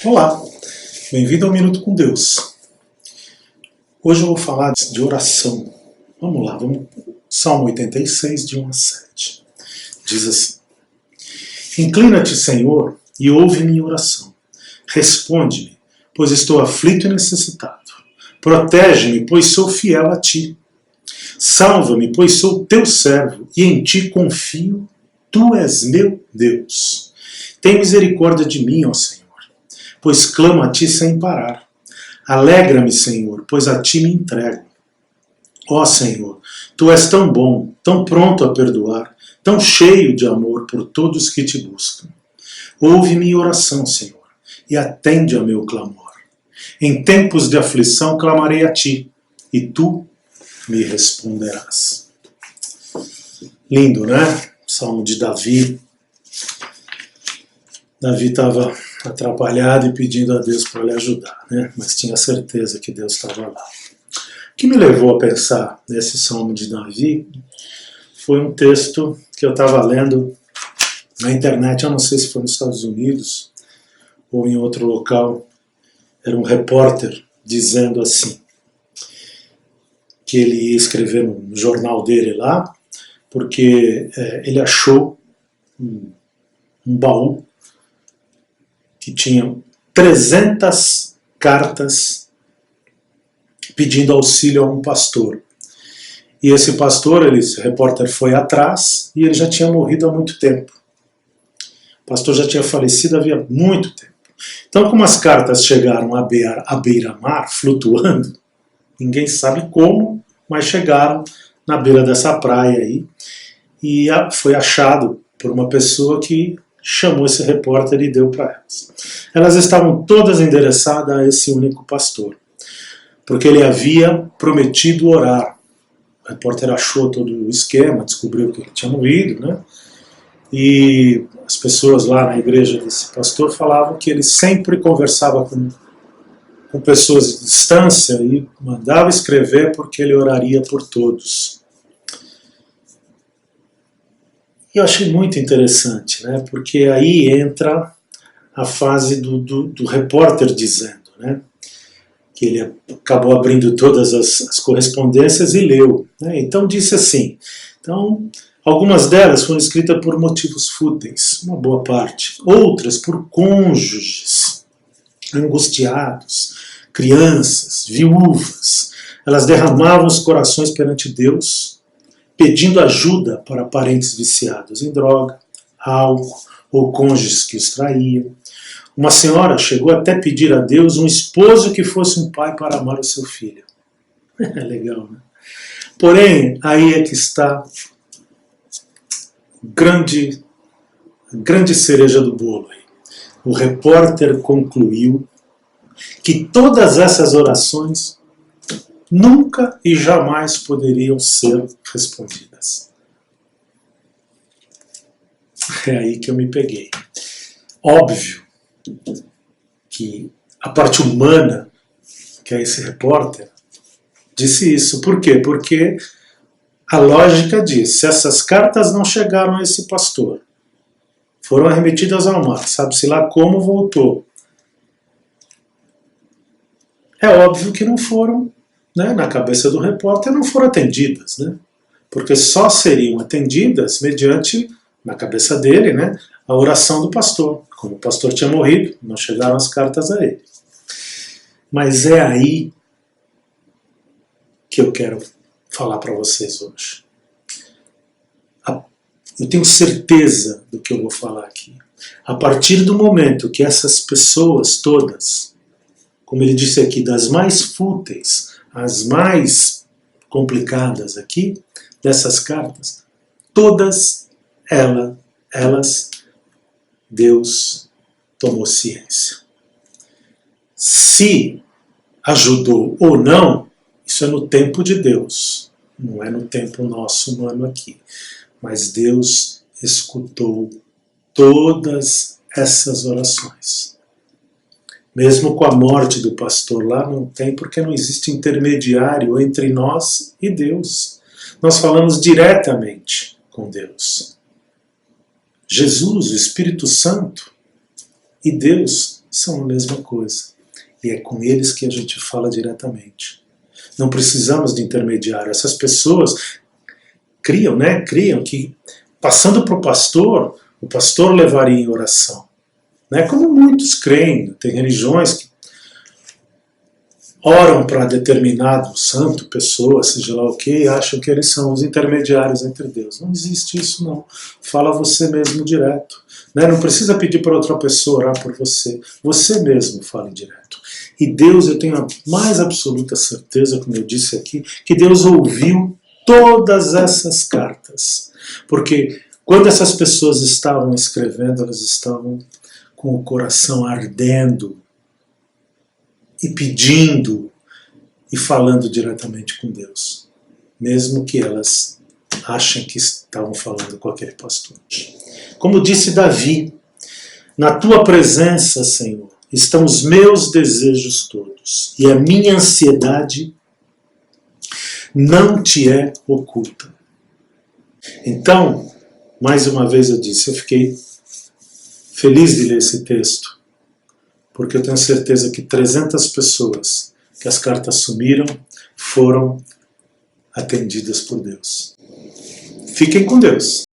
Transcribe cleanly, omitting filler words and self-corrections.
Olá, bem-vindo ao Minuto com Deus. Hoje eu vou falar de oração. Vamos lá, Salmo 86, de 1 a 7. Diz assim: Inclina-te, Senhor, e ouve minha oração. Responde-me, pois estou aflito e necessitado. Protege-me, pois sou fiel a ti. Salva-me, pois sou teu servo, e em ti confio. Tu és meu Deus. Tem misericórdia de mim, ó Senhor, pois clamo a ti sem parar. Alegra-me, Senhor, pois a ti me entrego. Ó Senhor, tu és tão bom, tão pronto a perdoar, tão cheio de amor por todos que te buscam. Ouve minha oração, Senhor, e atende ao meu clamor. Em tempos de aflição clamarei a ti, e tu me responderás. Lindo, né? Salmo de Davi. Davi estava atrapalhado e pedindo a Deus para lhe ajudar, né? Mas tinha certeza que Deus estava lá. O que me levou a pensar nesse Salmo de Davi foi um texto que eu estava lendo na internet, eu não sei se foi nos Estados Unidos ou em outro local. Era um repórter dizendo assim, que ele ia escrever no jornal dele lá, porque ele achou um baú que tinha 300 cartas pedindo auxílio a um pastor. E esse pastor, esse repórter foi atrás e ele já tinha morrido há muito tempo. O pastor já tinha falecido havia muito tempo. Então, como as cartas chegaram à beira-mar, flutuando, ninguém sabe como, mas chegaram na beira dessa praia aí, e foi achado por uma pessoa que chamou esse repórter e deu para elas. Elas estavam todas endereçadas a esse único pastor, porque ele havia prometido orar. O repórter achou todo o esquema, descobriu que ele tinha morrido, né? E as pessoas lá na igreja desse pastor falavam que ele sempre conversava com pessoas de distância e mandava escrever porque ele oraria por todos. E eu achei muito interessante, né? Porque aí entra a fase do repórter dizendo, né? Que ele acabou abrindo todas as correspondências e leu, né? Então disse assim, então algumas delas foram escritas por motivos fúteis, uma boa parte, outras por cônjuges angustiados, crianças, viúvas. Elas derramavam os corações perante Deus, pedindo ajuda para parentes viciados em droga, álcool ou cônjuges que os traíam. Uma senhora chegou até pedir a Deus um esposo que fosse um pai para amar o seu filho. É legal, né? Porém, aí é que está a grande cereja do bolo. O repórter concluiu que todas essas orações nunca e jamais poderiam ser respondidas. É aí que eu me peguei. Óbvio que a parte humana, que é esse repórter, disse isso. Por quê? Porque a lógica diz, se essas cartas não chegaram a esse pastor, foram arremetidas ao mar, sabe-se lá como voltou, é óbvio que não foram, né, na cabeça do repórter, não foram atendidas, né? Porque só seriam atendidas mediante, na cabeça dele, né, a oração do pastor. Como o pastor tinha morrido, não chegaram as cartas a ele. Mas é aí que eu quero falar para vocês hoje. Eu tenho certeza do que eu vou falar aqui. A partir do momento que essas pessoas todas, como ele disse aqui, das mais fúteis às mais complicadas aqui, dessas cartas, todas elas, Deus tomou ciência. Se ajudou ou não, isso é no tempo de Deus, não é no tempo nosso humano aqui. Mas Deus escutou todas essas orações. Mesmo com a morte do pastor lá, não tem, porque não existe intermediário entre nós e Deus. Nós falamos diretamente com Deus. Jesus, o Espírito Santo e Deus são a mesma coisa. E é com eles que a gente fala diretamente. Não precisamos de intermediário. Essas pessoas criam que, passando para o pastor levaria em oração. Como muitos creem, tem religiões que oram para determinado santo, pessoa, seja lá o que, e acham que eles são os intermediários entre Deus. Não existe isso, não. Fala você mesmo direto. Não precisa pedir para outra pessoa orar por você. Você mesmo fala direto. E Deus, eu tenho a mais absoluta certeza, como eu disse aqui, que Deus ouviu todas essas cartas. Porque quando essas pessoas estavam escrevendo, elas estavam com o coração ardendo e pedindo e falando diretamente com Deus, mesmo que elas achem que estavam falando com aquele pastor. Como disse Davi, na tua presença, Senhor, estão os meus desejos todos, e a minha ansiedade não te é oculta. Então, mais uma vez eu disse, eu fiquei feliz de ler esse texto, porque eu tenho certeza que 300 pessoas que as cartas sumiram foram atendidas por Deus. Fiquem com Deus.